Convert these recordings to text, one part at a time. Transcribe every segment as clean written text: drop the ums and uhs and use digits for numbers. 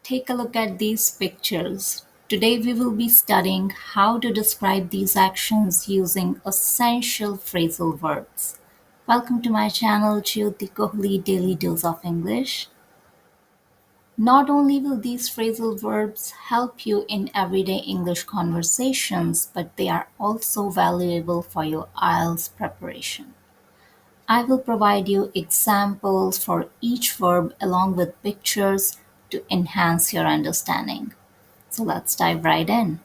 Take a look at these pictures. Today we will be studying how to describe these actions using essential phrasal verbs. Welcome to my channel, Jyoti Kohli Daily Dose of English. Not only will these phrasal verbs help you in everyday English conversations, but they are also valuable for your IELTS preparation. I will provide you examples for each verb along with pictures to enhance your understanding. So let's dive right in.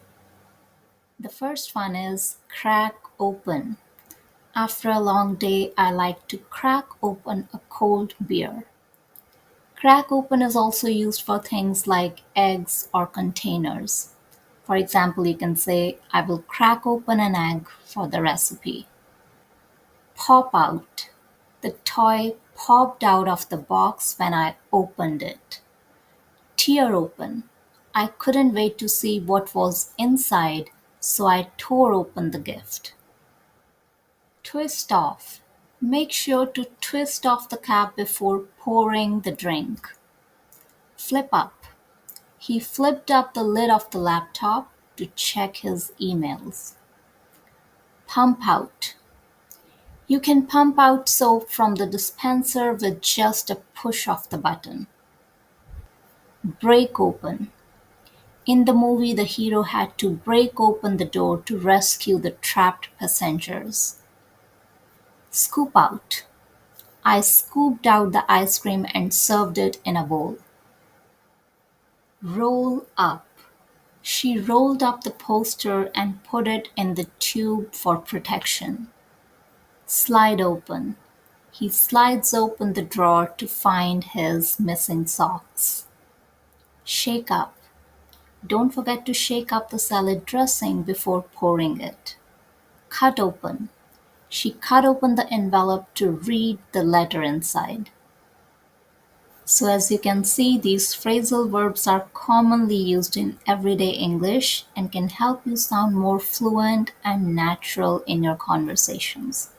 The first one is crack open. After a long day, I like to crack open a cold beer. Crack open is also used for things like eggs or containers. For example, you can say, I will crack open an egg for the recipe. Pop out. The toy popped out of the box when I opened it. Tear open. I couldn't wait to see what was inside, so I tore open the gift. Twist off. Make sure to twist off the cap before pouring the drink. Flip up. He flipped up the lid of the laptop to check his emails. Pump out. You can pump out soap from the dispenser with just a push of the button. Break open. In the movie, the hero had to break open the door to rescue the trapped passengers. Scoop out. I scooped out the ice cream and served it in a bowl. Roll up. She rolled up the poster and put it in the tube for protection. Slide open. He slides open the drawer to find his missing socks. Shake up. Don't forget to shake up the salad dressing before pouring it. Cut open. She cut open the envelope to read the letter inside. So as you can see, these phrasal verbs are commonly used in everyday English and can help you sound more fluent and natural in your conversations.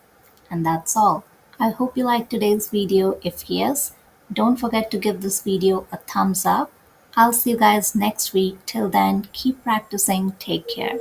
And that's all. I hope you liked today's video. If yes, don't forget to give this video a thumbs up. I'll see you guys next week. Till then, keep practicing. Take care.